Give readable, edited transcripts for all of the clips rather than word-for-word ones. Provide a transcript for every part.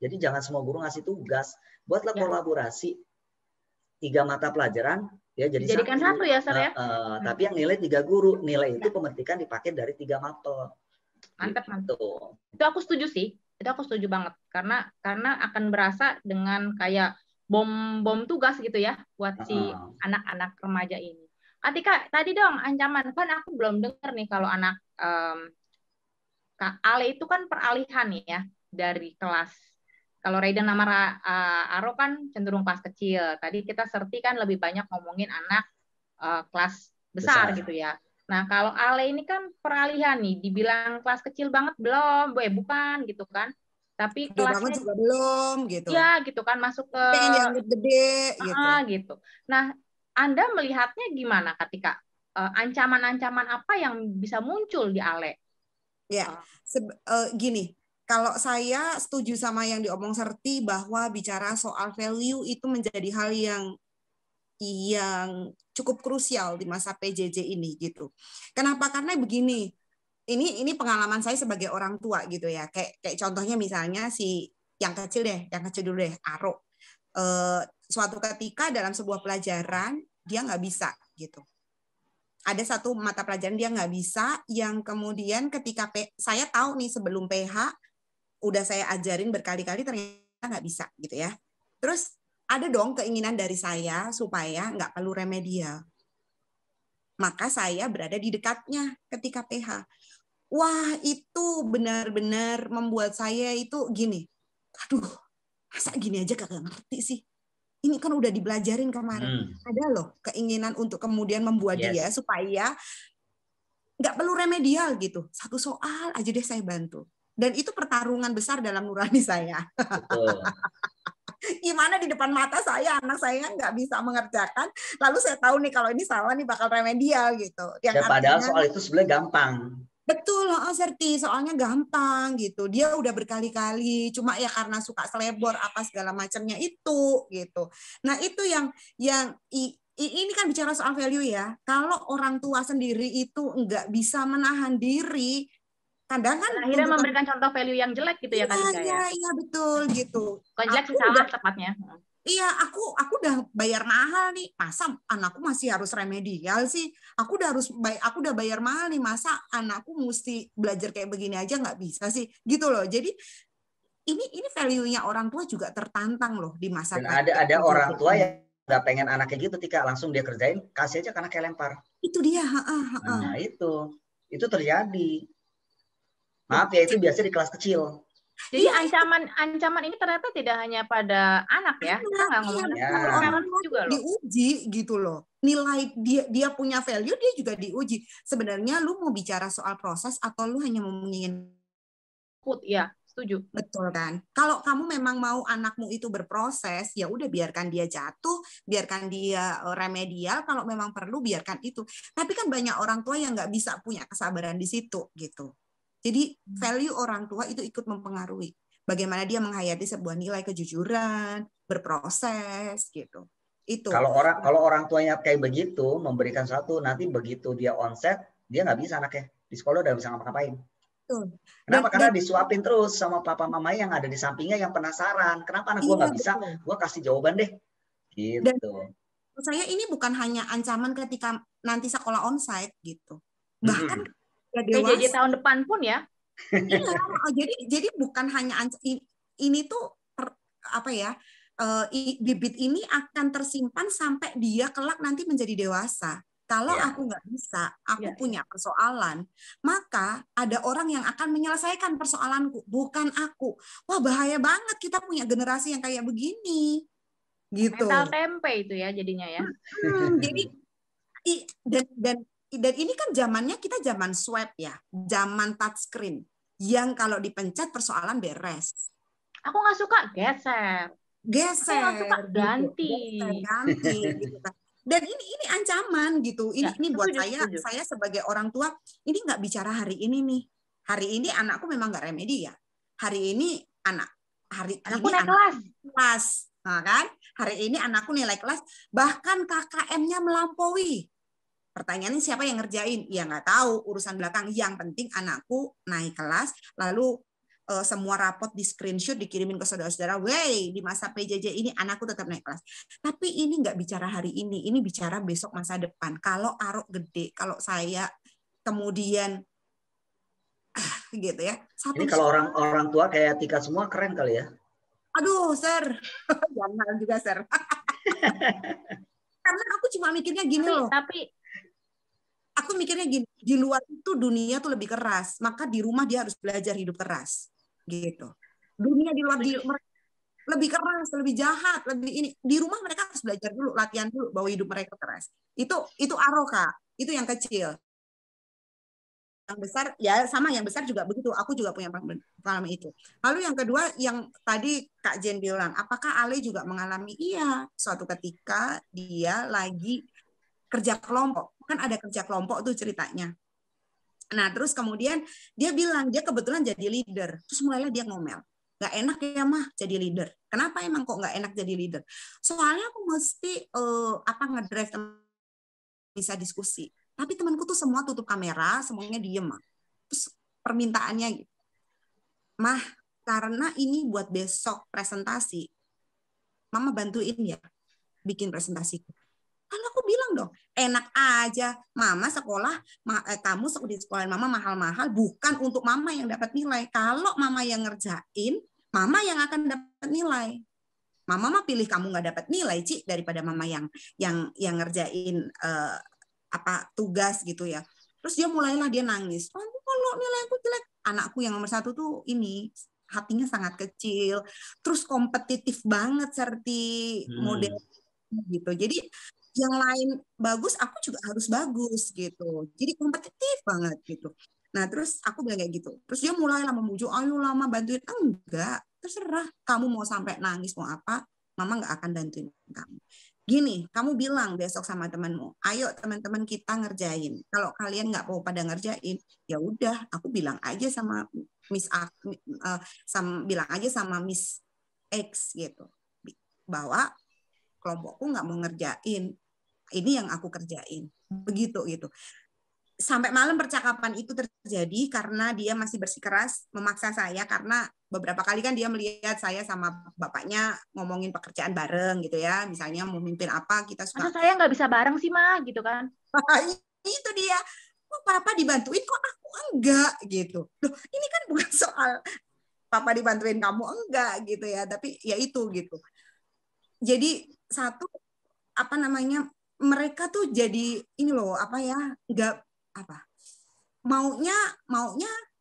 Jadi jangan semua guru ngasih tugas. Buatlah Ya. kolaborasi 3 mata pelajaran ya jadi Dijadikan satu ya, Sir, ya. Tapi yang nilai 3 guru. Nilai itu pemetikan dipakai dari 3 mapel. Mantap, mantap. Gitu. Itu aku setuju sih. Itu aku setuju banget karena akan berasa dengan kayak bom tugas gitu ya buat si anak-anak remaja ini. Atika, tadi dong ancaman kan aku belum dengar nih kalau anak Kak Ale itu kan peralihan nih ya dari kelas. Kalau Raiden sama Aro kan cenderung kelas kecil. Tadi kita Serti kan lebih banyak ngomongin anak kelas besar gitu ya. Nah, kalau Ale ini kan peralihan nih, dibilang kelas kecil banget belum, bukan gitu kan. Tapi gede kelasnya banget juga belum gitu. Ya, gitu kan masuk ke pengen dianggap gede gitu. Gitu. Nah, Anda melihatnya gimana ketika ancaman-ancaman apa yang bisa muncul di Ale? Ya, gini. Kalau saya setuju sama yang diomong Serti bahwa bicara soal value itu menjadi hal yang cukup krusial di masa PJJ ini gitu. Kenapa? Karena begini. Ini pengalaman saya sebagai orang tua gitu ya. Kayak contohnya misalnya yang kecil dulu deh, Aro. Suatu ketika dalam sebuah pelajaran dia nggak bisa gitu. Ada satu mata pelajaran dia nggak bisa, yang kemudian ketika saya tahu nih sebelum PH udah saya ajarin berkali-kali ternyata nggak bisa gitu ya. Terus ada dong keinginan dari saya supaya nggak perlu remedial. Maka saya berada di dekatnya ketika PH. Wah, itu benar-benar membuat saya itu gini. Aduh, masa gini aja kagak ngerti sih. Ini kan udah dibelajarin kemarin. Ada loh keinginan untuk kemudian membuat dia supaya nggak perlu remedial gitu. Satu soal aja deh saya bantu. Dan itu pertarungan besar dalam nurani saya. Betul. Gimana di depan mata saya, anak saya nggak bisa mengerjakan, lalu saya tahu nih kalau ini salah nih bakal remedial gitu. Yang padahal soal itu sebenarnya gampang. Betul, Serti, soalnya gampang gitu. Dia udah berkali-kali, cuma ya karena suka selebor apa segala macamnya itu gitu. Nah itu yang ini kan bicara soal value ya. Kalau orang tua sendiri itu nggak bisa menahan diri, kadang kan akhirnya memberikan contoh value yang jelek gitu ya Kak Dika ya. Iya betul gitu. Bukan jelek sih, salah tepatnya. Iya, aku udah bayar mahal nih. Masa anakku masih harus remedial sih? Aku udah bayar mahal nih. Masa anakku mesti belajar kayak begini aja nggak bisa sih? Gitu loh. Jadi ini value-nya orang tua juga tertantang loh di masa. Dan ada orang tua yang nggak pengen anaknya gitu, Tika, langsung dia kerjain, kasih aja karena kayak lempar. Itu dia. Nah itu terjadi. Maaf ya, itu biasa di kelas kecil. Jadi ancaman ini ternyata tidak hanya pada anak ya. Kita nggak ngomongin orang juga loh. Diuji gitu loh. Nilai dia punya value, dia juga diuji. Sebenarnya lu mau bicara soal proses atau lu hanya mau menginginkan ya, setuju. Betul kan? Kalau kamu memang mau anakmu itu berproses, ya udah biarkan dia jatuh, biarkan dia remedial. Kalau memang perlu biarkan itu. Tapi kan banyak orang tua yang nggak bisa punya kesabaran di situ gitu. Jadi value orang tua itu ikut mempengaruhi bagaimana dia menghayati sebuah nilai kejujuran, berproses gitu. Itu. Kalau orang tuanya kayak begitu, memberikan satu, nanti begitu dia onset, dia nggak bisa anaknya di sekolah udah bisa ngapa-ngapain. Kenapa? Karena disuapin terus sama papa mama yang ada di sampingnya yang penasaran. Kenapa anak gue nggak bisa? Gue kasih jawaban deh. Gitu. Dan saya ini bukan hanya ancaman ketika nanti sekolah onsite gitu. Bahkan PJJ tahun depan pun ya. Iya, jadi bukan hanya ini tuh bibit ini akan tersimpan sampai dia kelak nanti menjadi dewasa. Kalau aku nggak bisa, aku punya persoalan, maka ada orang yang akan menyelesaikan persoalanku, bukan aku. Wah, bahaya banget kita punya generasi yang kayak begini. Gitu. Mental tempe itu ya jadinya ya. Jadi dan ini kan zamannya kita zaman swipe ya, zaman touchscreen, yang kalau dipencet persoalan beres. Aku nggak suka geser. Aku nggak suka ganti. Gitu kan. Dan ini ancaman gitu. Ini buat saya sebagai orang tua, ini nggak bicara hari ini nih. Hari ini anakku memang nggak remedi ya. Hari ini anakku naik kelas. Nah, kan? Hari ini anakku nilai kelas, bahkan KKM-nya melampaui. Pertanyaannya siapa yang ngerjain? Ya nggak tahu, urusan belakang. Yang penting anakku naik kelas, lalu semua rapot di screenshot dikirimin ke saudara-saudara. Wey, di masa PJJ ini anakku tetap naik kelas. Tapi ini nggak bicara hari ini bicara besok masa depan. Kalau Arok gede, kalau saya kemudian gitu ya. Ini kalau orang tua kayak Tika semua keren kali ya. Aduh, Sir. Jangan juga, Sir. Karena aku cuma mikirnya gini loh. Tapi aku mikirnya gini, di luar itu dunia tuh lebih keras, maka di rumah dia harus belajar hidup keras, gitu. Dunia di luar lebih keras, lebih jahat, lebih ini. Di rumah mereka harus belajar dulu, latihan dulu bahwa hidup mereka keras. Itu Aroka, itu yang kecil. Yang besar ya sama, yang besar juga begitu. Aku juga punya pengalaman itu. Lalu yang kedua yang tadi Kak Jen bilang, apakah Ale juga mengalami? Iya, suatu ketika dia lagi kerja kelompok. Kan ada kerja kelompok tuh ceritanya. Nah, terus kemudian dia bilang, dia kebetulan jadi leader. Terus mulailah dia ngomel. Gak enak ya mah jadi leader. Kenapa emang kok gak enak jadi leader? Soalnya aku mesti ngedrive bisa diskusi. Tapi temanku tuh semua tutup kamera, semuanya diem. Terus permintaannya gitu, Mah, karena ini buat besok presentasi, Mama bantuin ya bikin presentasi. Kalau aku bilang dong, enak aja, Mama sekolah, kamu di sekolah Mama mahal-mahal, bukan untuk Mama yang dapat nilai. Kalau Mama yang ngerjain, Mama yang akan dapat nilai. Mama mah pilih kamu nggak dapat nilai, Ci, daripada Mama yang ngerjain tugas gitu ya. Terus dia mulailah dia nangis. Kalau nilaiku jelek, anakku yang nomor 1 tuh ini hatinya sangat kecil, terus kompetitif banget seperti model gitu. Jadi yang lain bagus, aku juga harus bagus gitu. Jadi kompetitif banget gitu. Nah, terus aku bilang kayak gitu. Terus dia mulailah memujuk, ayo Mama bantuin. Enggak, terserah kamu mau sampai nangis mau apa, Mama nggak akan bantuin kamu. Gini, kamu bilang besok sama temanmu, ayo teman-teman kita ngerjain. Kalau kalian nggak mau pada ngerjain, ya udah, aku bilang aja sama bilang aja sama Miss X gitu, bahwa kelompokku nggak mau ngerjain. Ini yang aku kerjain. Begitu gitu. Sampai malam percakapan itu terjadi karena dia masih bersikeras memaksa saya, karena beberapa kali kan dia melihat saya sama bapaknya ngomongin pekerjaan bareng gitu ya. Misalnya mau mimpin apa, kita suka. Masa saya nggak bisa bareng sih, Ma, gitu kan. Itu dia. Kok Papa dibantuin, kok aku enggak gitu. Loh, ini kan bukan soal Papa dibantuin kamu enggak gitu ya, tapi ya itu gitu. Jadi satu mereka tuh jadi ini loh nggak maunya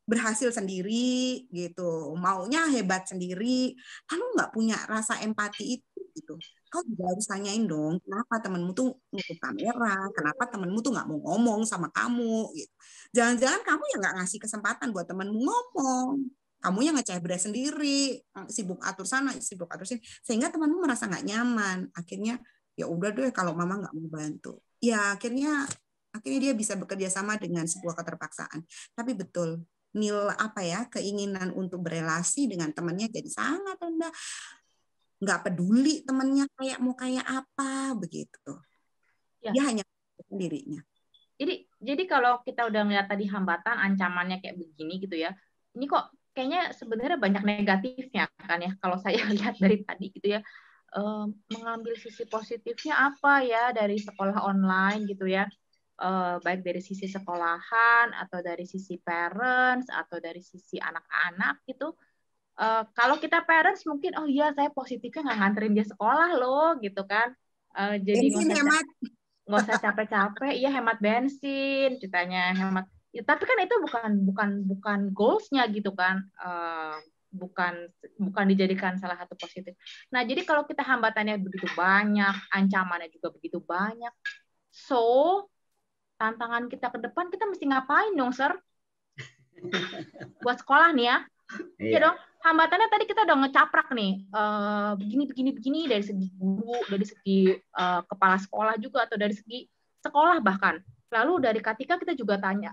berhasil sendiri gitu, maunya hebat sendiri, lalu nggak punya rasa empati itu gitu. Kau juga harus tanyain dong, kenapa temenmu tuh nutup kamera, kenapa temenmu tuh nggak mau ngomong sama kamu gitu. Jangan-jangan kamu yang nggak ngasih kesempatan buat temenmu ngomong, kamu yang ngecebret sendiri, sibuk atur sana, sibuk atur sini, sehingga temanmu merasa nggak nyaman. Akhirnya ya udah deh kalau Mama nggak mau bantu. Ya akhirnya dia bisa bekerja sama dengan sebuah keterpaksaan. Tapi betul, keinginan untuk berelasi dengan temannya jadi sangat rendah. Nggak peduli temannya mau kayak apa begitu. Ya. Dia hanya dirinya. Jadi kalau kita udah ngeliat tadi hambatan, ancamannya kayak begini gitu ya. Ini kok kayaknya sebenarnya banyak negatifnya kan ya, kalau saya lihat dari tadi gitu ya. Mengambil sisi positifnya apa ya dari sekolah online gitu ya, baik dari sisi sekolahan atau dari sisi parents atau dari sisi anak-anak gitu. Kalau kita parents mungkin oh iya saya positifnya nggak nganterin dia sekolah loh gitu kan, jadi nggak usah capek-capek, iya hemat bensin ceritanya, hemat ya, tapi kan itu bukan goals-nya gitu kan, bukan dijadikan salah satu positif. Nah, jadi kalau kita hambatannya begitu banyak, ancamannya juga begitu banyak, so tantangan kita ke depan kita mesti ngapain dong, Sir? Buat sekolah nih ya. Iya dong. Hambatannya tadi kita udah ngecaprak nih, begini dari segi guru, dari segi kepala sekolah juga, atau dari segi sekolah bahkan. Lalu dari Katika kita juga tanya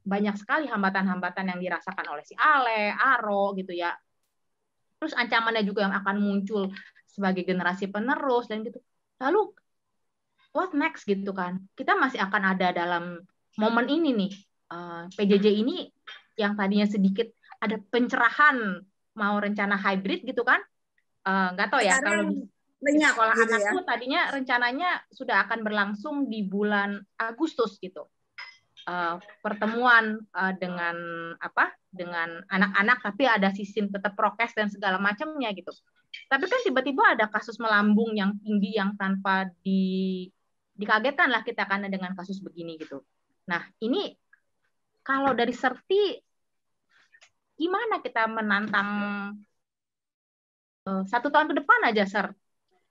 banyak sekali hambatan-hambatan yang dirasakan oleh si Ale, Aro gitu ya. Terus ancamannya juga yang akan muncul sebagai generasi penerus dan gitu. Lalu what next gitu kan. Kita masih akan ada dalam momen ini nih. PJJ ini yang tadinya sedikit ada pencerahan mau rencana hybrid gitu kan. Nggak tahu ya kalau di sekolah gitu anakku ya. Tadinya rencananya sudah akan berlangsung di bulan Agustus gitu. Pertemuan dengan anak-anak, tapi ada sistem tetap prokes dan segala macamnya gitu. Tapi kan tiba-tiba ada kasus melambung yang tinggi yang tanpa dikagetkan lah kita karena dengan kasus begini gitu. Nah ini kalau dari Serti gimana kita menantang 1 tahun ke depan aja, Ser?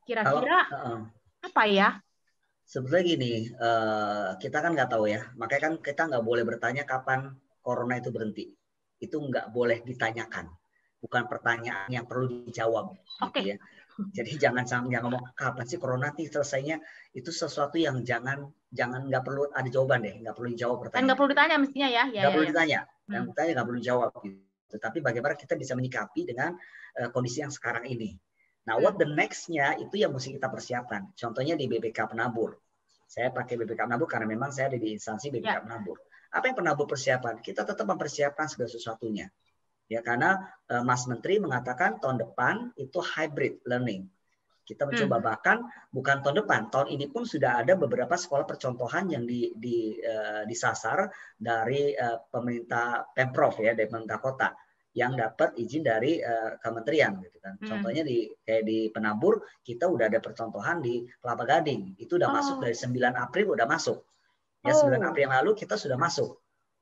Kira-kira apa ya? Sebetulnya gini, kita kan nggak tahu ya, makanya kan kita nggak boleh bertanya kapan corona itu berhenti. Itu nggak boleh ditanyakan, bukan pertanyaan yang perlu dijawab. Oke. Gitu ya. Jadi jangan ngomong kapan sih corona nanti selesainya. Itu sesuatu yang jangan nggak perlu ada jawaban deh, nggak perlu dijawab pertanyaan. Dan nggak perlu ditanya mestinya ya. Nggak perlu ditanya, yang bertanya nggak perlu dijawab. Gitu. Tapi bagaimana kita bisa menyikapi dengan kondisi yang sekarang ini. Nah, what the next-nya itu yang mesti kita persiapkan. Contohnya di BPK Penabur. Saya pakai BPK Penabur karena memang saya ada di instansi BPK Penabur. Apa yang Penabur persiapkan? Kita tetap mempersiapkan segala sesuatunya. Ya, karena Mas Menteri mengatakan tahun depan itu hybrid learning. Kita mencoba bahkan bukan tahun depan, tahun ini pun sudah ada beberapa sekolah percontohan yang disasar dari pemerintah Pemprov ya, dari pemerintah kota, yang dapat izin dari kementerian gitu kan. Contohnya kayak di Penabur kita udah ada percontohan di Kelapa Gading. Itu udah masuk dari 9 April udah masuk. Ya 9 April yang lalu kita sudah masuk.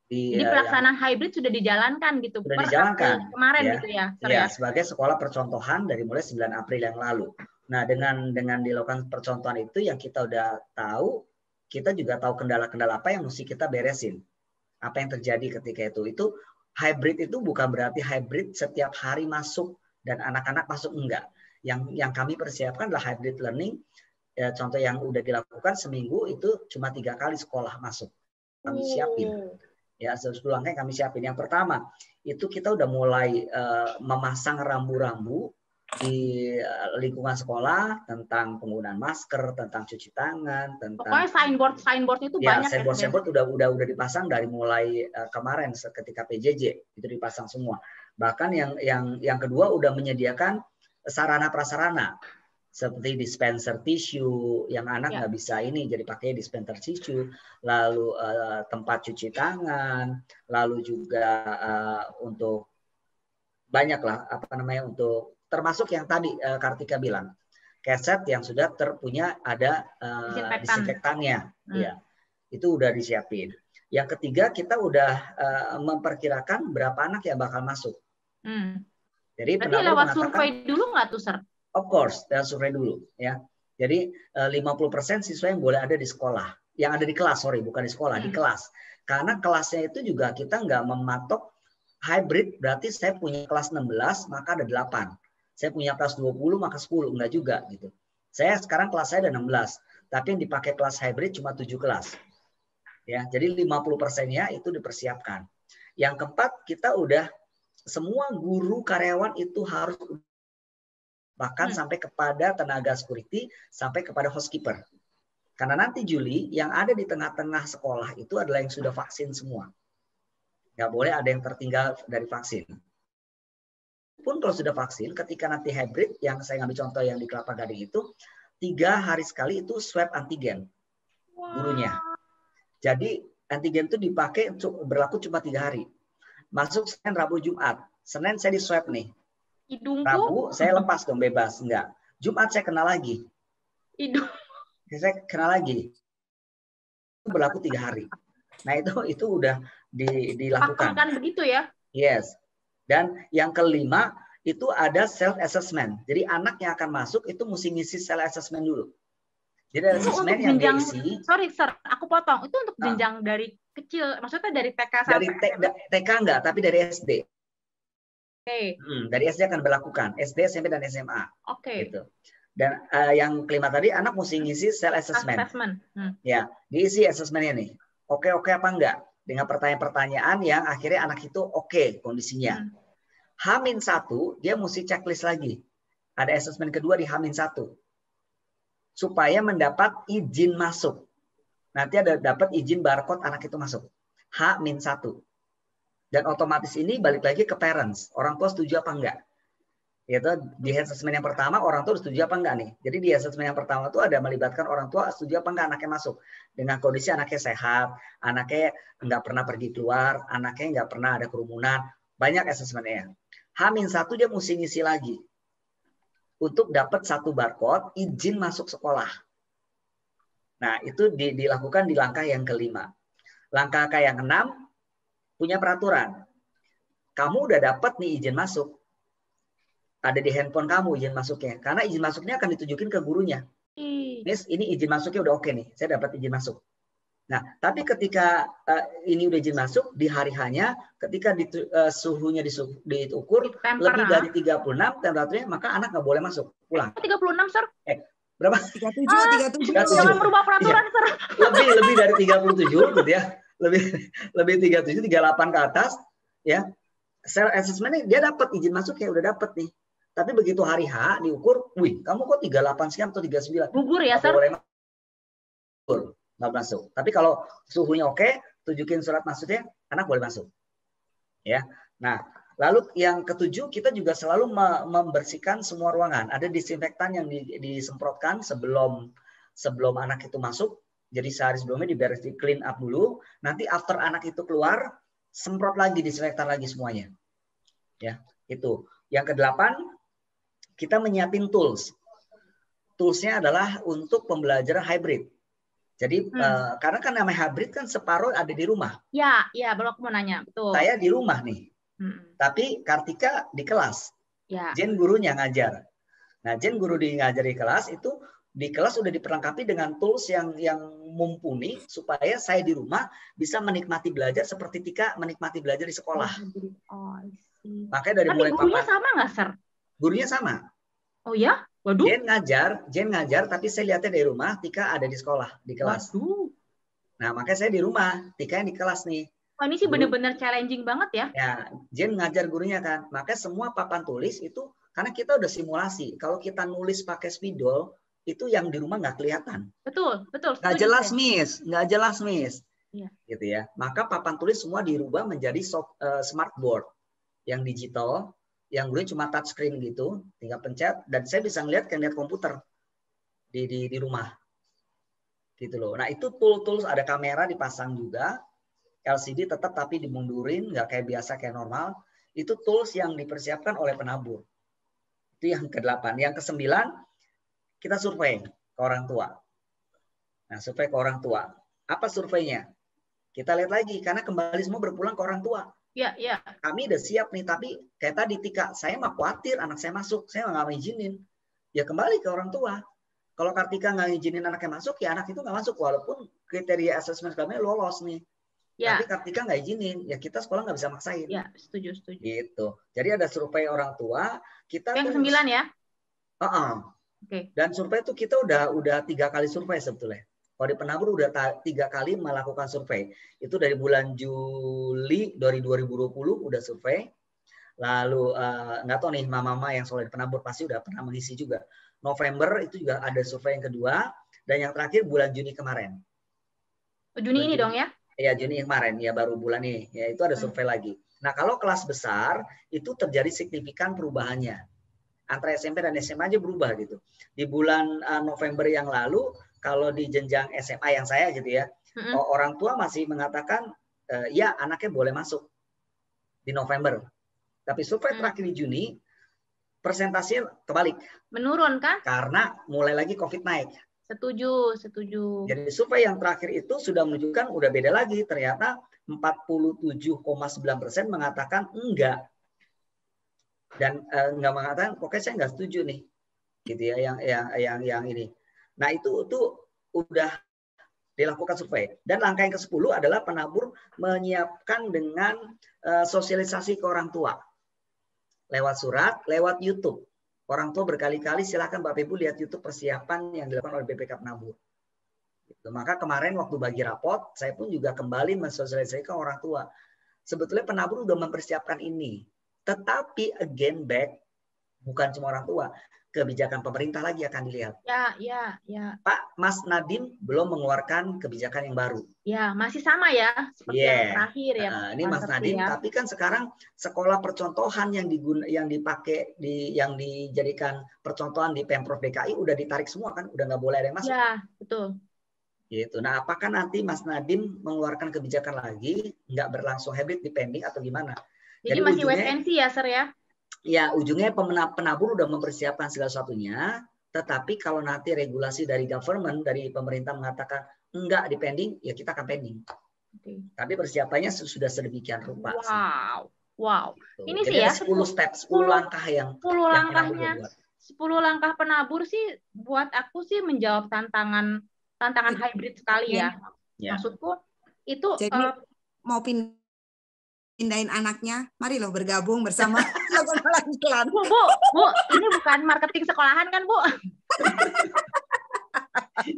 Jadi pelaksanaan hybrid sudah dijalankan gitu. Sudah dijalankan kemarin ya, gitu ya. Ya, sebagai sekolah percontohan dari mulai 9 April yang lalu. Nah, dengan dilakukan percontohan itu yang kita udah tahu, kita juga tahu kendala-kendala apa yang mesti kita beresin. Apa yang terjadi ketika itu. Itu hybrid itu bukan berarti hybrid setiap hari masuk dan anak-anak masuk, enggak. Yang kami persiapkan adalah hybrid learning. Ya, contoh yang udah dilakukan seminggu itu cuma 3 kali sekolah masuk. Kami siapin. Ya, 10 langkah yang kami siapin. Yang pertama, itu kita udah mulai memasang rambu-rambu di lingkungan sekolah tentang penggunaan masker, tentang cuci tangan, tentang pokoknya signboard itu ya, banyak. Signboard udah dipasang dari mulai kemarin ketika PJJ itu dipasang semua. Bahkan yang kedua udah menyediakan sarana prasarana seperti dispenser tisu yang anak nggak bisa ini jadi pakai dispenser tisu, lalu tempat cuci tangan, lalu juga untuk banyak lah untuk termasuk yang tadi Kartika bilang keset yang sudah terpunya ada disinfektannya, ya itu udah disiapin. Yang ketiga kita udah memperkirakan berapa anak yang bakal masuk. Jadi berarti lewat survei dulu nggak tuh, Sir? Of course, dan survei dulu ya. Jadi 50% siswa yang boleh ada di sekolah, yang ada di kelas, bukan di sekolah, di kelas. Karena kelasnya itu juga kita nggak mematok hybrid, berarti saya punya kelas 16 maka ada 8. Saya punya kelas 20 maka 10, enggak juga gitu. Saya sekarang kelas saya ada 16, tapi yang dipakai kelas hybrid cuma 7 kelas. Ya, jadi 50%-nya itu dipersiapkan. Yang keempat, kita udah semua guru karyawan itu harus bahkan sampai kepada tenaga security, sampai kepada housekeeper. Karena nanti Juli yang ada di tengah-tengah sekolah itu adalah yang sudah vaksin semua. Nggak boleh ada yang tertinggal dari vaksin. Pun kalau sudah vaksin, ketika nanti hybrid, yang saya ngambil contoh yang di Kelapa Gading itu, 3 hari sekali itu swab antigen gurunya. Jadi antigen itu dipakai berlaku cuma 3 hari. Masuk Senin, Rabu, Jumat. Senin saya di swab nih. Hidungku. Rabu saya lepas dong bebas, enggak. Jumat saya kena lagi. Hidung. Saya kena lagi. Itu berlaku 3 hari. Nah itu udah dilakukan. Kan begitu ya? Yes. Dan yang kelima itu ada self assessment. Jadi anak yang akan masuk itu mesti ngisi self assessment dulu. Jadi ada assessment yang jenjang, diisi. Sorry, Sir, aku potong. Itu untuk jenjang dari kecil, maksudnya dari TK sampai TK enggak, tapi dari SD. Oke. Dari SD akan berlakukan SD, SMP dan SMA. Oke. Gitu. Dan yang kelima tadi anak mesti ngisi self assessment. Ya, diisi assessment-nya nih. Oke apa enggak? Dengan pertanyaan-pertanyaan yang akhirnya anak itu oke kondisinya. H-1 dia mesti checklist lagi. Ada assessment kedua di H-1. supaya mendapat izin masuk. Nanti ada dapat izin barcode anak itu masuk. H-1. Dan otomatis ini balik lagi ke parents. Orang tua setuju apa enggak? Yaitu di assessment yang pertama orang tua setuju apa enggak nih. Jadi di assessment yang pertama itu ada melibatkan orang tua setuju apa enggak anaknya masuk. Dengan kondisi anaknya sehat, anaknya enggak pernah pergi keluar, anaknya enggak pernah ada kerumunan. Banyak assessment-nya. H-1 dia mesti ngisi lagi. Untuk dapat satu barcode izin masuk sekolah. Nah, itu dilakukan di langkah yang kelima. Langkah yang keenam, punya peraturan. Kamu udah dapat nih izin masuk. Ada di handphone kamu izin masuknya. Karena izin masuknya akan ditunjukin ke gurunya. Miss, ini izin masuknya udah oke nih. Saya dapat izin masuk. Nah, tapi ketika ini udah izin masuk, di hari hanya, ketika suhunya diukur lebih dari 36 temperaturnya, maka anak nggak boleh masuk. Pulang. 36, Sir? Berapa? 37. Jangan merubah peraturan, Sir. Lebih dari 37 gitu ya. Lebih 37, 38 ke atas ya. Self assessment dia dapat izin masuk ya, udah dapat nih. Tapi begitu hari H diukur, wih, kamu kok 38 sekian atau 39? Gugur ya, Sir? Nggak masuk. Tapi kalau suhunya oke, tunjukin surat masuknya, anak boleh masuk. Ya. Nah, lalu yang ketujuh, kita juga selalu membersihkan semua ruangan. Ada disinfektan yang disemprotkan sebelum anak itu masuk. Jadi sehari sebelumnya di clean up dulu. Nanti after anak itu keluar, semprot lagi, disinfektan lagi semuanya. Ya, itu. Yang kedelapan, kita menyiapin tools. Toolsnya adalah untuk pembelajaran hybrid. Jadi karena kan namanya hybrid kan separuh ada di rumah. Ya, baru aku mau nanya. Betul. Saya di rumah nih. Tapi Kartika di kelas. Ya. Jen gurunya ngajar. Nah, Jen guru ngajar di kelas itu di kelas sudah diperlengkapi dengan tools yang mumpuni supaya saya di rumah bisa menikmati belajar seperti Tika menikmati belajar di sekolah. Oh, makanya dari tapi mulai gurunya sama nggak, Sir? Gurunya sama. Oh ya? Waduh. Jen ngajar, tapi saya lihatnya dari rumah, Tika ada di sekolah, di kelas. Waduh. Nah, makanya saya di rumah, Tika yang di kelas nih. Wah, ini sih benar-benar challenging banget ya. Ya, Jen ngajar gurunya kan. Makanya semua papan tulis itu, karena kita udah simulasi. Kalau kita nulis pakai spidol, itu yang di rumah nggak kelihatan. Betul. Nggak jelas, Miss. Nggak jelas, Miss. Iya. Gitu ya. Maka papan tulis semua dirubah menjadi smart board yang digital, yang gurunya cuma touch screen gitu, tinggal pencet, dan saya bisa ngeliat komputer di rumah. Gitu loh. Nah, itu tools ada kamera dipasang juga. LCD tetap tapi dimundurin, nggak kayak biasa kayak normal. Itu tools yang dipersiapkan oleh penabur. Itu yang ke-8. Yang ke-9, kita survei ke orang tua. Nah, survei ke orang tua. Apa surveinya? Kita lihat lagi, karena kembali semua berpulang ke orang tua. Iya. Kami udah siap nih, tapi kayak tadi Tika, saya mah khawatir anak saya masuk, saya nggak mau izinin. Ya kembali ke orang tua. Kalau Kartika nggak izinin anaknya masuk, ya anak itu nggak masuk. Walaupun kriteria asesmen kami lolos nih. Ya. Tapi Kartika nggak izinin, ya kita sekolah nggak bisa maksain. Ya, setuju. Gitu. Jadi ada survei orang tua. Kita yang ke-9 ya? Okay. Dan survei itu kita udah 3 kali survei sebetulnya. Kalau di penabur udah 3 kali melakukan survei. Itu dari bulan Juli dari 2020 udah survei. Lalu nggak tahu nih mama-mama yang soal di penabur pasti udah pernah mengisi juga. November itu juga ada survei yang kedua. Dan yang terakhir bulan Juni kemarin. Juni ini dong ya? Ya, Juni kemarin, ya baru bulan ini. Ya, itu ada survei lagi. Nah, kalau kelas besar, itu terjadi signifikan perubahannya. Antara SMP dan SMA aja berubah gitu. Di bulan November yang lalu, kalau di jenjang SMA yang saya gitu ya, orang tua masih mengatakan, ya anaknya boleh masuk di November. Tapi survei terakhir di Juni, persentasenya kebalik. Menurun kan? Karena mulai lagi COVID naik. Setuju. Jadi survei yang terakhir itu sudah menunjukkan udah beda lagi. Ternyata 47,9% mengatakan enggak. Dan enggak mengatakan, pokoknya saya enggak setuju nih. Gitu ya, yang ini. Nah, itu udah dilakukan survei. Dan langkah yang ke-10 adalah penabur menyiapkan dengan sosialisasi ke orang tua. Lewat surat, lewat YouTube. Orang tua berkali-kali silakan Bapak Ibu lihat YouTube persiapan yang dilakukan oleh BPK Penabur. Gitu. Maka kemarin waktu bagi rapot, saya pun juga kembali mensosialisasikan orang tua. Sebetulnya penabur udah mempersiapkan ini. Tetapi again back, bukan cuma orang tua. kebijakan pemerintah lagi akan dilihat. Ya. Pak, Mas Nadiem belum mengeluarkan kebijakan yang baru. Ya, masih sama ya seperti yang terakhir ya. Ini Mas Nadiem, tapi kan sekarang sekolah percontohan yang dipakai yang dijadikan percontohan di Pemprov DKI udah ditarik semua kan, udah nggak boleh ada yang masuk. Ya, betul. Gitu. Nah, apakah nanti Mas Nadiem mengeluarkan kebijakan lagi, nggak berlangsung hybrid depending atau gimana? Jadi masih wait and see ya, Sir ya? Ya, ujungnya penabur udah mempersiapkan segala sesuatunya, tetapi kalau nanti regulasi dari government, dari pemerintah mengatakan enggak depending, ya kita akan pending. Okay. Tapi persiapannya sudah sedemikian rupa. Wow. Gitu. Ini jadi sih ya 10 step, 10 langkah yang 10 langkahnya. 10 langkah penabur sih buat aku sih menjawab tantangan hybrid sekali ya. Maksudku itu jadi mau pindahin anaknya, mari loh bergabung bersama iklan. Bu, ini bukan marketing sekolahan kan, Bu?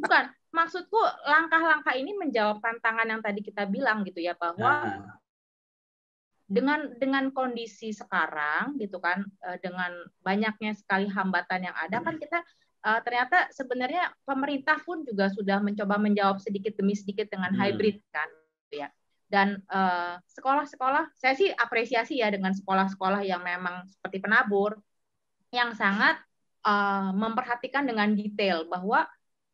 Bukan. Maksudku langkah-langkah ini menjawab tantangan yang tadi kita bilang gitu ya, bahwa dengan kondisi sekarang gitu kan, dengan banyaknya sekali hambatan yang ada kan kita ternyata sebenarnya pemerintah pun juga sudah mencoba menjawab sedikit demi sedikit dengan hybrid kan, gitu ya. Dan sekolah-sekolah, saya sih apresiasi ya dengan sekolah-sekolah yang memang seperti penabur, yang sangat memperhatikan dengan detail bahwa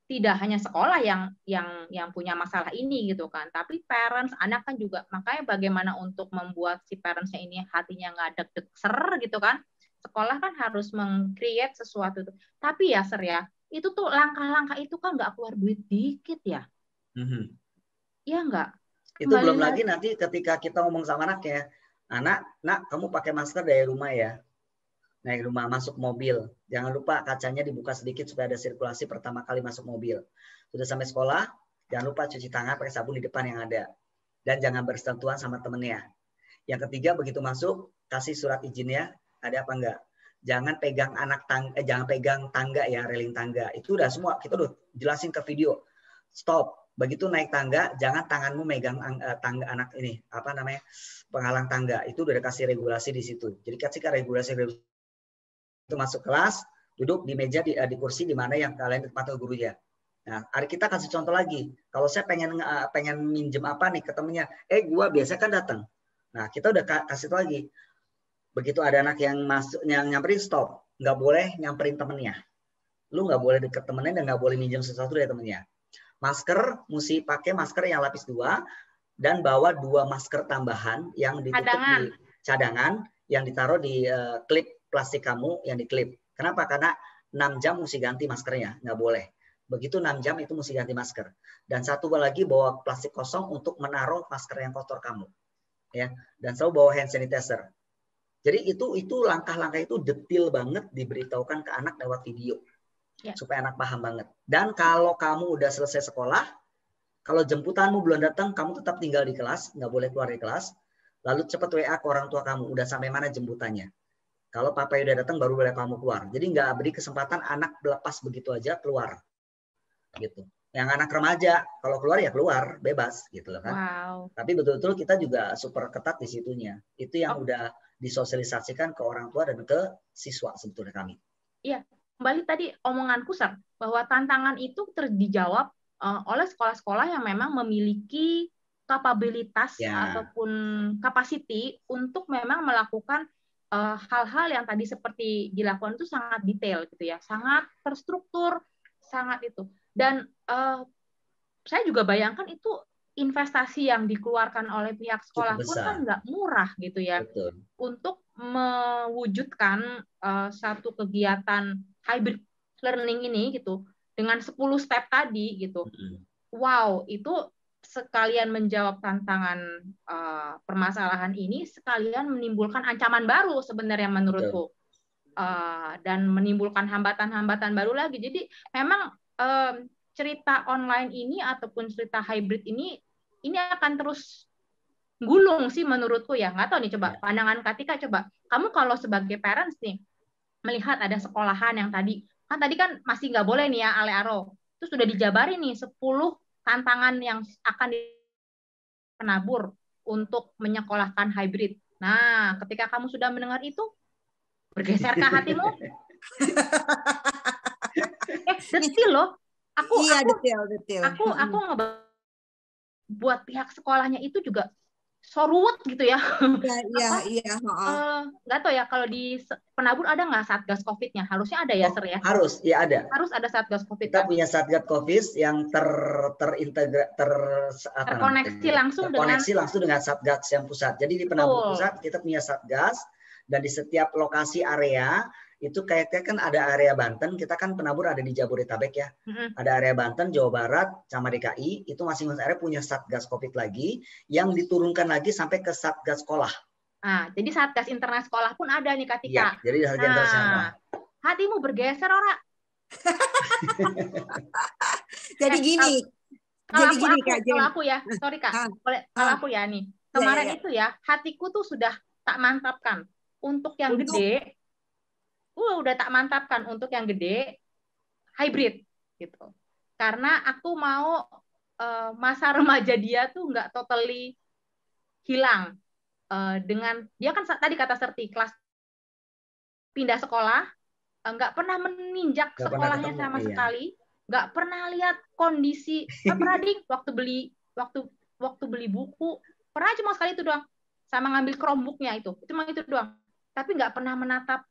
tidak hanya sekolah yang punya masalah ini gitu kan, tapi parents, anak kan juga. Makanya bagaimana untuk membuat si parentsnya ini hatinya nggak deg-deg ser gitu kan, sekolah kan harus meng-create sesuatu itu. Tapi ya Sir ya, itu tuh langkah-langkah itu kan nggak keluar duit dikit ya. Iya nggak? Itu belum lagi nanti ketika kita ngomong sama anak ya, nak kamu pakai masker dari rumah ya, naik rumah masuk mobil, jangan lupa kacanya dibuka sedikit supaya ada sirkulasi pertama kali masuk mobil. Sudah sampai sekolah, jangan lupa cuci tangan pakai sabun di depan yang ada, dan jangan bersentuhan sama temennya. Yang ketiga, begitu masuk kasih surat izinnya, ada apa enggak. Jangan pegang jangan pegang tangga ya, railing tangga. Itu udah semua kita udah jelasin ke video. Stop. Begitu naik tangga, jangan tanganmu megang tangga anak ini, apa namanya, penghalang tangga. Itu udah dikasih regulasi di situ. Jadi kasih regulasi itu masuk kelas, duduk di meja di kursi di mana yang kalian tempat gurunya. Nah, hari kita kasih contoh lagi. Kalau saya pengen minjem apa nih ke temennya, gua biasa kan datang. Nah, kita udah kasih tahu lagi. Begitu ada anak yang masuk yang nyamperin, stop, nggak boleh nyamperin temennya. Lu nggak boleh deket temennya dan nggak boleh minjem sesuatu dari temennya. Masker, mesti pakai masker yang lapis 2 dan bawa 2 masker tambahan yang ditutup di cadangan yang ditaruh di klip plastik kamu yang diklip. Kenapa? Karena 6 jam mesti ganti maskernya, nggak boleh. Begitu 6 jam itu mesti ganti masker. Dan satu lagi bawa plastik kosong untuk menaruh masker yang kotor kamu. Ya, dan selalu bawa hand sanitizer. Jadi itu langkah-langkah itu detail banget diberitahukan ke anak lewat video. Ya. Supaya anak paham banget. Dan kalau kamu udah selesai sekolah, kalau jemputanmu belum datang, kamu tetap tinggal di kelas, nggak boleh keluar dari kelas. Lalu cepat WA ke orang tua kamu, udah sampai mana jemputannya. Kalau papa udah datang, baru boleh kamu keluar. Jadi nggak beri kesempatan anak lepas begitu aja keluar. Gitu. Yang anak remaja, kalau keluar ya keluar, bebas gitu loh kan. Wow. Tapi betul-betul kita juga super ketat di situnya. Itu yang udah disosialisasikan ke orang tua dan ke siswa sebetulnya kami. Iya. Kembali tadi omonganku, Sir, bahwa tantangan itu dijawab oleh sekolah-sekolah yang memang memiliki kapabilitas ataupun capacity untuk memang melakukan hal-hal yang tadi seperti dilakukan itu sangat detail gitu ya, sangat terstruktur, sangat itu. Dan saya juga bayangkan itu investasi yang dikeluarkan oleh pihak sekolah pun kan nggak murah gitu ya. Betul. Untuk mewujudkan satu kegiatan hybrid learning ini gitu dengan 10 step tadi gitu. Wow, itu sekalian menjawab tantangan permasalahan ini, sekalian menimbulkan ancaman baru sebenarnya menurutku. Dan menimbulkan hambatan-hambatan baru lagi. Jadi memang cerita online ini ataupun cerita hybrid ini akan terus gulung sih menurutku ya. Nggak tahu nih, coba pandangan Katika, coba kamu kalau sebagai parents nih melihat ada sekolahan yang tadi kan masih nggak boleh nih ya ale-aro, itu sudah dijabarin nih 10 tantangan yang akan penabur untuk menyekolahkan hybrid. Nah, ketika kamu sudah mendengar itu, bergeserkah hatimu? Detil loh. Detil. Aku buat pihak sekolahnya itu juga soruwet gitu ya. Iya. Nggak tahu ya kalau di Penabur ada nggak Satgas COVID-nya? Harusnya ada ya, Ser ya? Harus, ya ada. Harus ada Satgas COVID. Kita punya Satgas COVID yang terkoneksi langsung dengan Satgas yang pusat. Jadi di Penabur pusat kita punya Satgas, dan di setiap lokasi area itu kayaknya kan ada area Banten, kita kan Penabur ada di Jabodetabek ya. Ada area Banten, Jawa Barat, sama DKI, itu masing-masing area punya Satgas COVID lagi, yang diturunkan lagi sampai ke Satgas sekolah. Jadi Satgas internal sekolah pun ada nih Kak Tika. Iya, jadi Satgas internal sekolah. Hatimu bergeser, Ora. Jadi gini. Kalau aku ya, sorry Kak. Kalau aku ya nih, kemarin itu ya, hatiku tuh sudah tak mantapkan. Untuk yang gede, udah tak mantapkan untuk yang gede hybrid gitu, karena aku mau masa remaja dia tuh nggak totally hilang dengan dia kan tadi kata Serti kelas pindah sekolah, nggak pernah meninjak sekolahnya sama sekali, nggak pernah lihat kondisi pernah waktu beli buku pernah cuma sekali itu doang, sama ngambil Chromebooknya itu cuma itu doang, tapi nggak pernah menatap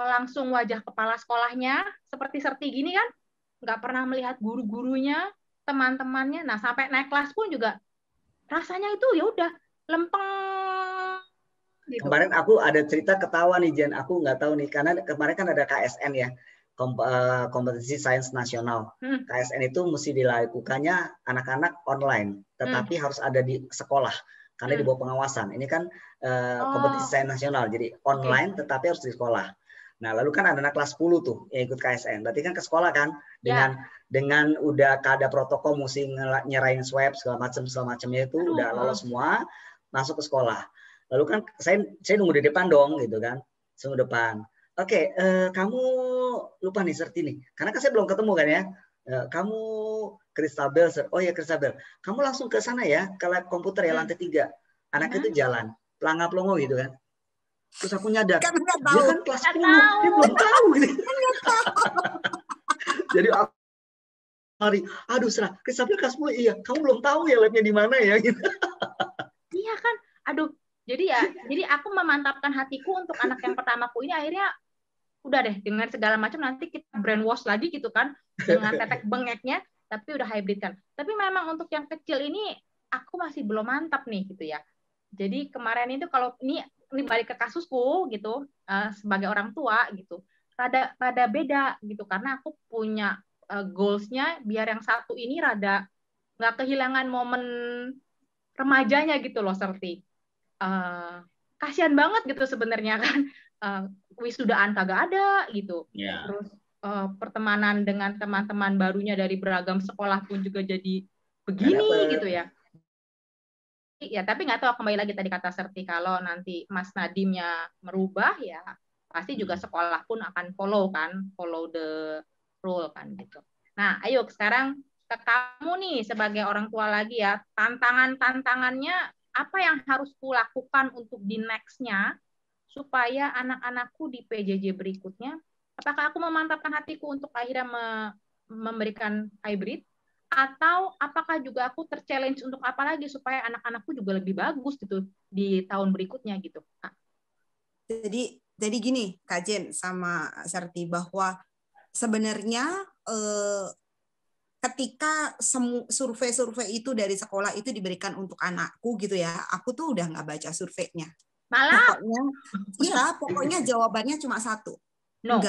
langsung wajah kepala sekolahnya seperti Serti gini kan, nggak pernah melihat guru-gurunya, teman-temannya. Nah sampai naik kelas pun juga rasanya itu ya udah lempeng gitu. Kemarin aku ada cerita ketawa nih Jen, aku nggak tahu nih karena kemarin kan ada KSN ya, kompetisi sains nasional. KSN itu mesti dilakukannya anak-anak online, tetapi harus ada di sekolah karena di bawah pengawasan. Ini kan kompetisi sains nasional, jadi online tetapi harus di sekolah. Nah, lalu kan ada anak kelas 10 tuh yang ikut KSN. Berarti kan ke sekolah kan dengan udah ada protokol mesti nyerahin swab segala macamnya itu udah lolos semua, masuk ke sekolah. Lalu kan saya nunggu di depan dong gitu kan. Nunggu depan. Oke, kamu lupa nih Serti nih. Karena kan saya belum ketemu kan ya. Kamu Kristabel, oh ya Kristabel. Kamu langsung ke sana ya, ke lab komputer ya lantai 3. Anak itu jalan, pelangap-pelongo gitu kan. Terus aku nyadar, dia kan kelas 10, dia belum tahu gitu. Jadi aku lari, aduh serah, Kristabel kelas 10, iya, kamu belum tahu ya labnya di mana ya gitu. Iya kan, aduh. Jadi aku memantapkan hatiku untuk anak yang pertamaku ini, akhirnya udah deh dengan segala macam nanti kita brainwash lagi gitu kan dengan tetek bengeknya, tapi udah hybrid kan. Tapi memang untuk yang kecil ini aku masih belum mantap nih gitu ya. Jadi kemarin itu kalau ini balik ke kasusku gitu, sebagai orang tua gitu, rada beda gitu karena aku punya goals-nya biar yang satu ini rada nggak kehilangan momen remajanya gitu loh Serti. Kasian banget gitu sebenarnya kan, wisudaan kagak ada gitu, terus pertemanan dengan teman-teman barunya dari beragam sekolah pun juga jadi begini gitu ya. Ya tapi nggak tahu, kembali lagi tadi kata Serti, kalau nanti Mas Nadimnya merubah ya pasti juga sekolah pun akan follow the rule kan gitu. Nah ayo sekarang ke kamu nih sebagai orang tua lagi ya, tantangannya apa yang harus kulakukan untuk di next-nya supaya anak-anakku di PJJ berikutnya, apakah aku memantapkan hatiku untuk akhirnya memberikan hybrid, atau apakah juga aku ter-challenge untuk apa lagi supaya anak-anakku juga lebih bagus gitu di tahun berikutnya gitu. Jadi gini Kak Jen sama Serti, bahwa sebenarnya ketika survei-survei itu dari sekolah itu diberikan untuk anakku gitu ya, aku tuh udah nggak baca surveinya. Malah? Pokoknya jawabannya cuma satu. No.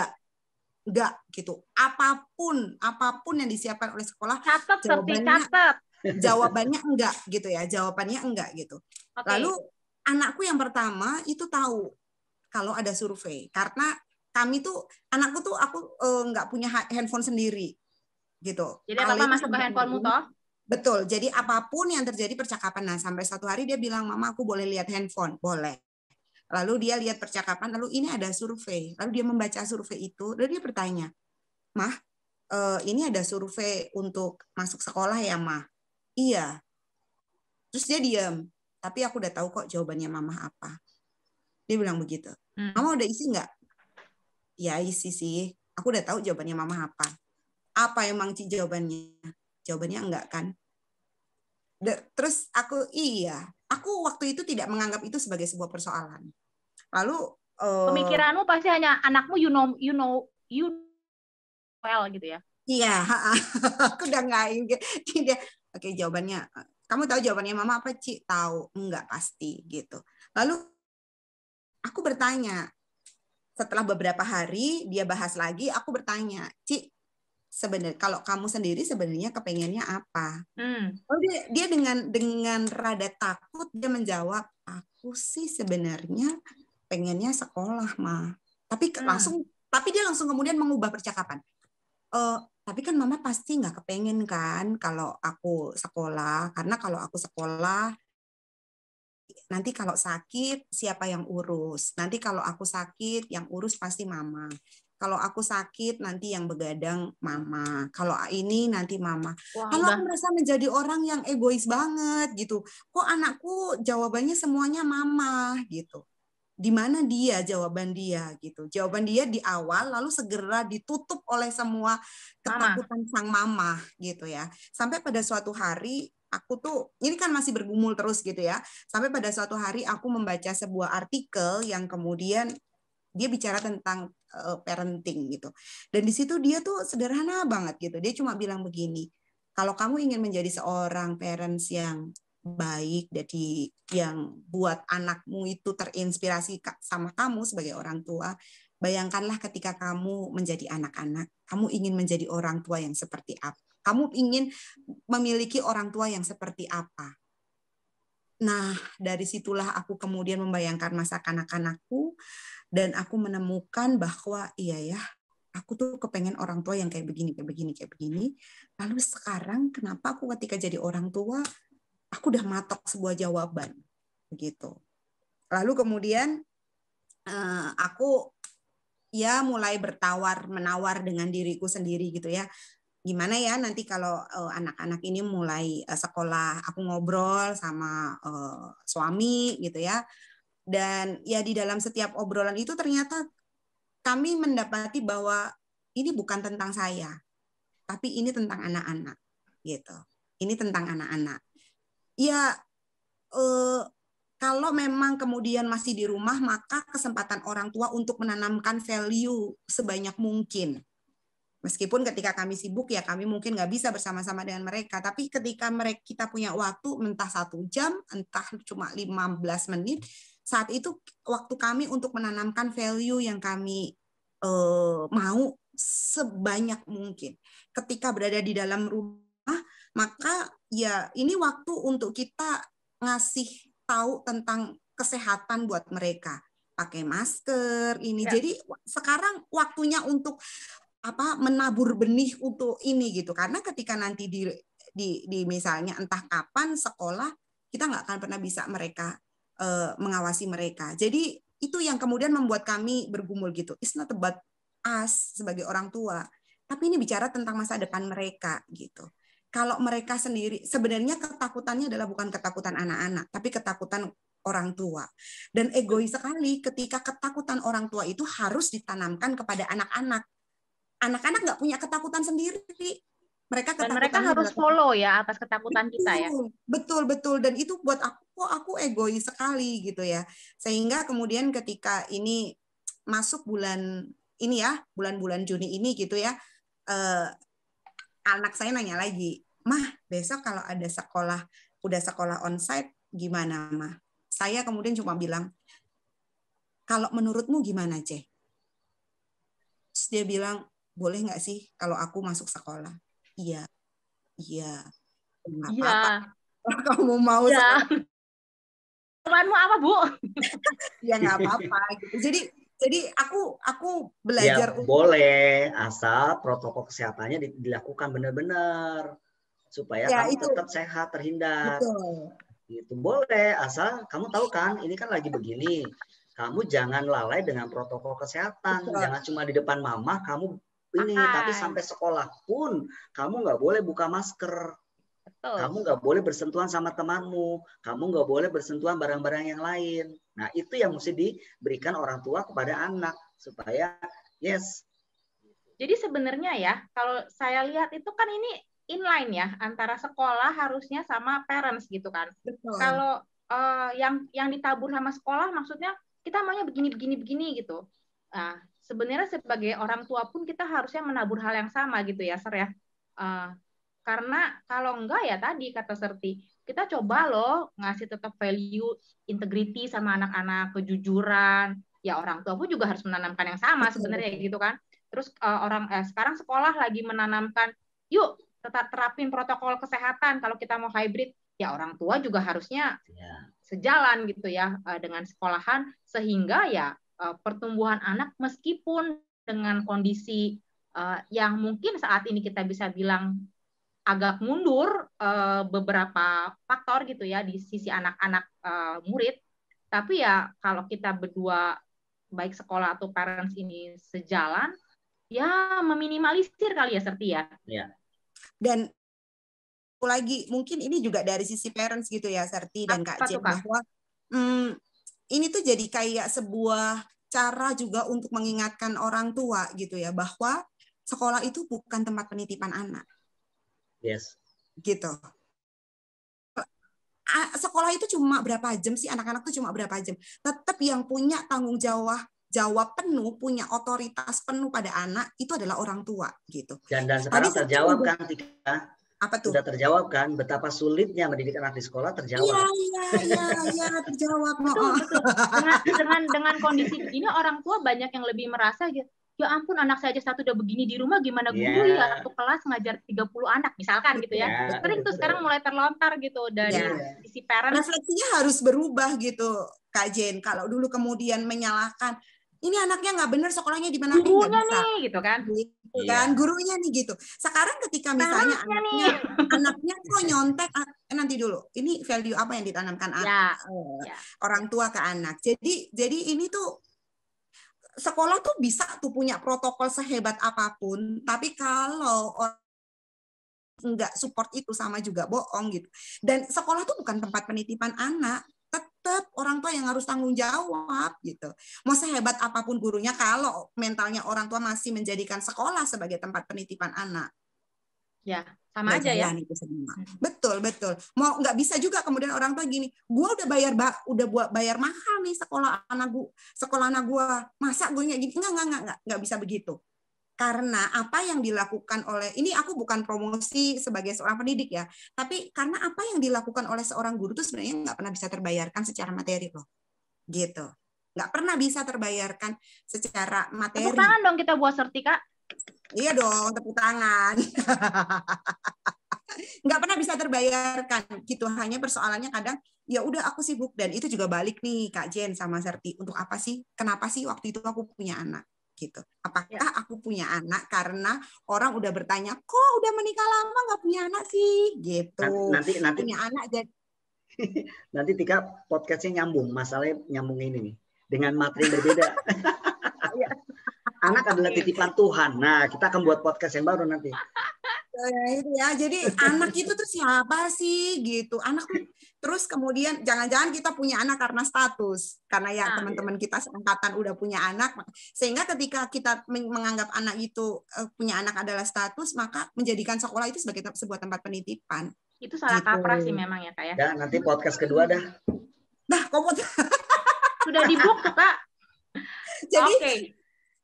Enggak gitu. Apapun yang disiapkan oleh sekolah, jawabannya enggak gitu ya. Jawabannya enggak gitu. Okay. Lalu anakku yang pertama itu tahu kalau ada survei, karena anakku tuh aku nggak punya handphone sendiri. Gitu. Jadi apa masuk ke handphonemu toh? Betul. Jadi apapun yang terjadi percakapan. Nah, sampai satu hari dia bilang, "Mama, aku boleh lihat handphone?" Boleh. Lalu dia lihat percakapan, lalu ini ada survei. Lalu dia membaca survei itu, lalu dia bertanya, "Mah, ini ada survei untuk masuk sekolah ya, Mah?" "Iya." Terus dia diam. "Tapi aku udah tahu kok jawabannya Mama apa." Dia bilang begitu. "Mama udah isi nggak?" Ya isi sih. Aku udah tahu jawabannya mama apa. Apa emang Ci jawabannya? Jawabannya enggak kan? Terus aku waktu itu tidak menganggap itu sebagai sebuah persoalan. Lalu pemikiranmu pasti hanya anakmu you know well gitu ya. Iya, aku udah nggak dia. Oke, jawabannya. Kamu tahu jawabannya mama apa, Ci? Tahu. Enggak pasti gitu. Lalu aku bertanya, setelah beberapa hari dia bahas lagi, aku bertanya, Ci, sebenarnya kalau kamu sendiri sebenarnya kepengennya apa? Oh, dia dengan rada takut dia menjawab, aku sih sebenarnya pengennya sekolah, Ma. Tapi dia langsung kemudian mengubah percakapan. Tapi kan mama pasti nggak kepengen kan kalau aku sekolah, karena kalau aku sekolah nanti kalau sakit siapa yang urus? Nanti kalau aku sakit yang urus pasti mama. Kalau aku sakit nanti yang begadang mama. Kalau ini nanti mama. Wah, kalau aku merasa menjadi orang yang egois banget gitu. Kok anakku jawabannya semuanya mama gitu. Di mana dia jawaban dia gitu. Jawaban dia di awal lalu segera ditutup oleh semua ketakutan sang mama gitu ya. Sampai pada suatu hari aku tuh ini kan masih bergumul terus gitu ya. Sampai pada suatu hari aku membaca sebuah artikel yang kemudian dia bicara tentang parenting gitu. Dan di situ dia tuh sederhana banget gitu. Dia cuma bilang begini, kalau kamu ingin menjadi seorang parents yang baik, jadi yang buat anakmu itu terinspirasi sama kamu sebagai orang tua, bayangkanlah ketika kamu menjadi anak-anak, kamu ingin menjadi orang tua yang seperti apa? Kamu ingin memiliki orang tua yang seperti apa? Nah, dari situlah aku kemudian membayangkan masa kanak-kanakku, dan aku menemukan bahwa iya ya, aku tuh kepengen orang tua yang kayak begini, kayak begini, kayak begini. Lalu sekarang kenapa aku ketika jadi orang tua, aku udah matok sebuah jawaban begitu. Lalu kemudian aku ya mulai menawar dengan diriku sendiri gitu ya. Gimana ya nanti kalau anak-anak ini mulai sekolah, aku ngobrol sama suami gitu ya. Dan ya di dalam setiap obrolan itu ternyata kami mendapati bahwa ini bukan tentang saya, tapi ini tentang anak-anak gitu. Ini tentang anak-anak. Ya kalau memang kemudian masih di rumah, maka kesempatan orang tua untuk menanamkan value sebanyak mungkin. Meskipun ketika kami sibuk, ya kami mungkin nggak bisa bersama-sama dengan mereka. Tapi ketika kita punya waktu, entah 1 jam, entah cuma 15 menit, saat itu waktu kami untuk menanamkan value yang kami mau sebanyak mungkin. Ketika berada di dalam rumah, maka ya ini waktu untuk kita ngasih tahu tentang kesehatan buat mereka. Pakai masker, ini. Ya. Jadi sekarang waktunya untuk menabur benih untuk ini gitu, karena ketika nanti di misalnya entah kapan sekolah, kita nggak akan pernah bisa mereka mengawasi mereka. Jadi itu yang kemudian membuat kami bergumul gitu. It's not about us sebagai orang tua, tapi ini bicara tentang masa depan mereka gitu. Kalau mereka sendiri sebenarnya ketakutannya adalah bukan ketakutan anak-anak, tapi ketakutan orang tua. Dan egois sekali ketika ketakutan orang tua itu harus ditanamkan kepada anak-anak. Anak-anak nggak punya ketakutan sendiri. Dan mereka harus follow ya atas ketakutan kita ya. Betul. Dan itu buat aku egois sekali gitu ya. Sehingga kemudian ketika ini masuk bulan ini ya, bulan-bulan Juni ini gitu ya, anak saya nanya lagi, Mah, besok kalau ada udah sekolah onsite gimana, Mah? Saya kemudian cuma bilang, kalau menurutmu gimana, Ceh? Terus dia bilang, boleh nggak sih kalau aku masuk sekolah? Iya. Nggak apa-apa. Kamu mau sekolah. Tujuanmu apa, Bu? Ya nggak apa-apa. Gitu. Jadi aku belajar. Ya boleh, asal protokol kesehatannya dilakukan benar-benar supaya kamu tetap sehat, terhindar. Betul. Gitu boleh, asal kamu tahu kan, ini kan lagi begini. Kamu jangan lalai dengan protokol kesehatan. Betul. Jangan cuma di depan mama kamu ini, tapi sampai sekolah pun kamu nggak boleh buka masker. Betul. Kamu nggak boleh bersentuhan sama temanmu. Kamu nggak boleh bersentuhan barang-barang yang lain. Nah, itu yang mesti diberikan orang tua kepada anak supaya Yes. Jadi sebenarnya ya, kalau saya lihat itu kan ini inline ya, antara sekolah harusnya sama parents gitu kan. Betul. Kalau yang ditabur sama sekolah, maksudnya kita maunya begini gitu. Nah, sebenarnya sebagai orang tua pun kita harusnya menabur hal yang sama gitu ya, Ser ya. Karena kalau enggak ya tadi kata Serti, kita coba loh ngasih tetap value integrity sama anak-anak, kejujuran. Ya orang tua pun juga harus menanamkan yang sama sebenarnya gitu kan. Terus sekarang sekolah lagi menanamkan, yuk tetap terapin protokol kesehatan kalau kita mau hybrid. Ya orang tua juga harusnya sejalan gitu ya dengan sekolahan, sehingga ya pertumbuhan anak meskipun dengan kondisi yang mungkin saat ini kita bisa bilang agak mundur beberapa faktor gitu ya di sisi anak-anak murid, tapi ya kalau kita berdua baik sekolah atau parents ini sejalan, ya meminimalisir kali ya Serti ya. Dan lagi mungkin ini juga dari sisi parents gitu ya Serti dan Kak Jen, bahwa ini tuh jadi kayak sebuah cara juga untuk mengingatkan orang tua gitu ya, bahwa sekolah itu bukan tempat penitipan anak. Yes. Gitu. Sekolah itu cuma berapa jam sih, anak-anak tuh cuma berapa jam. Tetap yang punya tanggung jawab penuh, punya otoritas penuh pada anak itu adalah orang tua gitu. Dan sekarang terjawab kan Tika? Apa tuh? Sudah terjawab kan betapa sulitnya mendidik anak di sekolah, terjawab. Iya, terjawab. Betul. Dengan kondisi begini orang tua banyak yang lebih merasa gitu. Ya ampun, anak saya aja satu udah begini di rumah, gimana guru ya satu kelas ngajar 30 anak misalkan gitu ya. Sering tuh sekarang mulai terlontar gitu dari sisi parents. Refleksinya harus berubah gitu Kak Jen. Kalau dulu kemudian menyalahkan, ini anaknya nggak benar sekolahnya di mana, gurunya nih gitu kan. Gurunya nih gitu. Sekarang ketika misalnya anaknya kok nyontek, nanti dulu. Ini value apa yang ditanamkan orang tua ke anak. Jadi ini tuh sekolah tuh bisa tuh punya protokol sehebat apapun, tapi kalau nggak support itu sama juga bohong gitu. Dan sekolah tuh bukan tempat penitipan anak, tetap orang tua yang harus tanggung jawab gitu. Mau sehebat apapun gurunya, kalau mentalnya orang tua masih menjadikan sekolah sebagai tempat penitipan anak, ya sama aja ya. Itu semua. Betul. Mau nggak bisa juga kemudian orang tua gini, gua udah bayar mahal nih sekolah anak gua, masa gue nggak gini? Nggak bisa begitu. Karena apa yang dilakukan oleh, ini aku bukan promosi sebagai seorang pendidik ya, tapi karena apa yang dilakukan oleh seorang guru itu sebenarnya nggak pernah bisa terbayarkan secara materi loh, gitu. Nggak pernah bisa terbayarkan secara materi. Tepuk tangan dong kita buat Serti, Kak. Iya dong, tepuk tangan. Nggak pernah bisa terbayarkan gitu. Hanya persoalannya kadang ya udah aku sibuk, dan itu juga balik nih Kak Jen sama Serti, untuk apa sih, kenapa sih waktu itu aku punya anak gitu. Apakah aku punya anak karena orang udah bertanya, kok udah menikah lama nggak punya anak sih gitu. Nanti punya anak jadi nanti Tika podcastnya nyambung, masalahnya nyambung ini nih dengan materi yang berbeda. Anak adalah titipan Tuhan. Nah, kita akan buat podcast yang baru nanti. Ya, jadi anak itu tuh siapa sih gitu. Anak terus kemudian jangan-jangan kita punya anak karena status, karena ya teman-teman kita seangkatan udah punya anak, sehingga ketika kita menganggap anak itu punya anak adalah status, maka menjadikan sekolah itu sebagai sebuah tempat penitipan. Itu salah kaprah sih memang ya Kak ya. Dan nanti podcast kedua dah. Sudah dibook tuh Kak.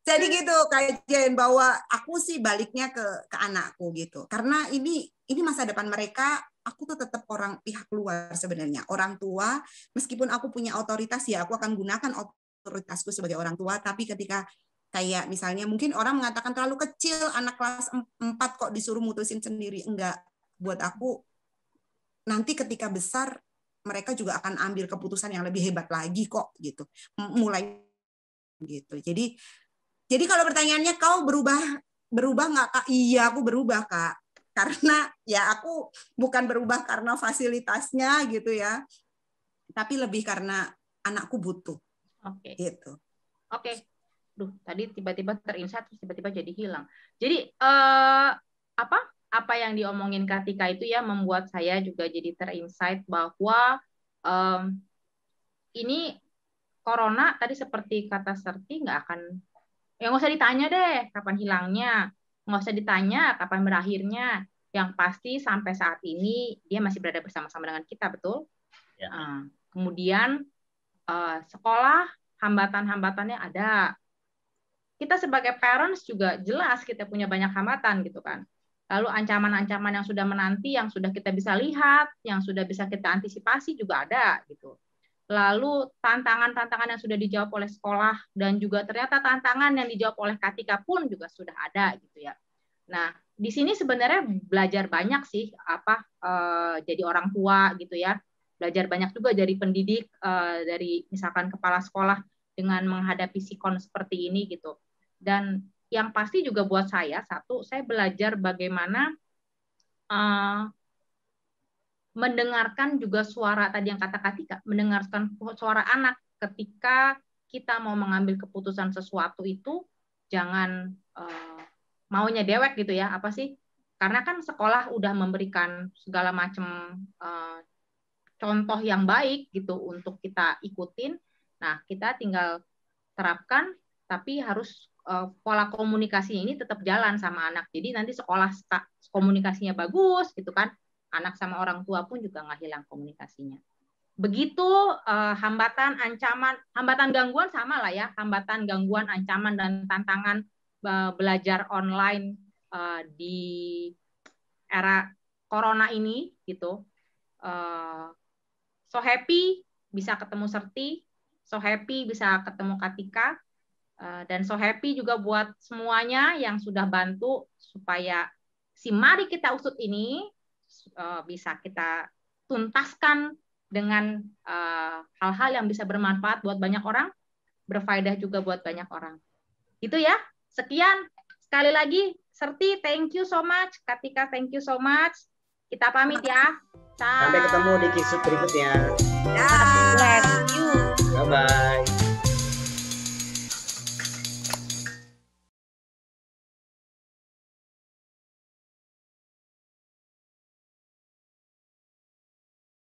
Jadi gitu kayak Jen, bahwa aku sih baliknya ke anakku gitu. Karena ini masa depan mereka, aku tuh tetap pihak luar sebenarnya. Orang tua, meskipun aku punya otoritas ya aku akan gunakan otoritasku sebagai orang tua, tapi ketika kayak misalnya mungkin orang mengatakan terlalu kecil, anak kelas 4 kok disuruh mutusin sendiri. Enggak. Buat aku nanti ketika besar mereka juga akan ambil keputusan yang lebih hebat lagi kok gitu. Mulai gitu. Jadi kalau pertanyaannya kau berubah nggak Kak? Iya, aku berubah Kak. Karena ya aku bukan berubah karena fasilitasnya gitu ya, tapi lebih karena anakku butuh. Oke. Gitu. Oke. Duh, tadi tiba-tiba terinsight terus tiba-tiba jadi hilang. Jadi apa yang diomongin Katika itu ya membuat saya juga jadi terinsight bahwa ini corona tadi seperti kata Serti nggak akan Ya nggak usah ditanya deh kapan hilangnya, nggak usah ditanya kapan berakhirnya. Yang pasti sampai saat ini dia masih berada bersama-sama dengan kita, betul? Ya. Kemudian sekolah, hambatan-hambatannya ada. Kita sebagai parents juga jelas kita punya banyak hambatan gitu kan. Lalu ancaman-ancaman yang sudah menanti, yang sudah kita bisa lihat, yang sudah bisa kita antisipasi juga ada gitu. Lalu tantangan-tantangan yang sudah dijawab oleh sekolah dan juga ternyata tantangan yang dijawab oleh Katika pun juga sudah ada gitu ya. Nah, di sini sebenarnya belajar banyak sih jadi orang tua gitu ya. Belajar banyak juga dari pendidik, dari misalkan kepala sekolah dengan menghadapi sikon seperti ini gitu. Dan yang pasti juga buat saya, satu, saya belajar bagaimana mendengarkan juga suara tadi yang kata Katika, mendengarkan suara anak ketika kita mau mengambil keputusan sesuatu itu jangan maunya dewek gitu ya, apa sih? Karena kan sekolah udah memberikan segala macam contoh yang baik gitu untuk kita ikutin. Nah, kita tinggal terapkan, tapi harus pola komunikasi ini tetap jalan sama anak. Jadi nanti sekolah komunikasinya bagus gitu kan. Anak sama orang tua pun juga nggak hilang komunikasinya. Begitu hambatan, ancaman, hambatan gangguan sama lah ya, hambatan, gangguan, ancaman, dan tantangan belajar online di era corona ini gitu. So happy bisa ketemu Serti, so happy bisa ketemu Katika, dan so happy juga buat semuanya yang sudah bantu supaya si Mari Kita Usut ini bisa kita tuntaskan dengan hal-hal yang bisa bermanfaat buat banyak orang, berfaedah juga buat banyak orang. Itu ya. Sekian. Sekali lagi, Serti, thank you so much. Katika, thank you so much. Kita pamit ya. Sampai ketemu di kisut berikutnya. God bless you. Bye-bye.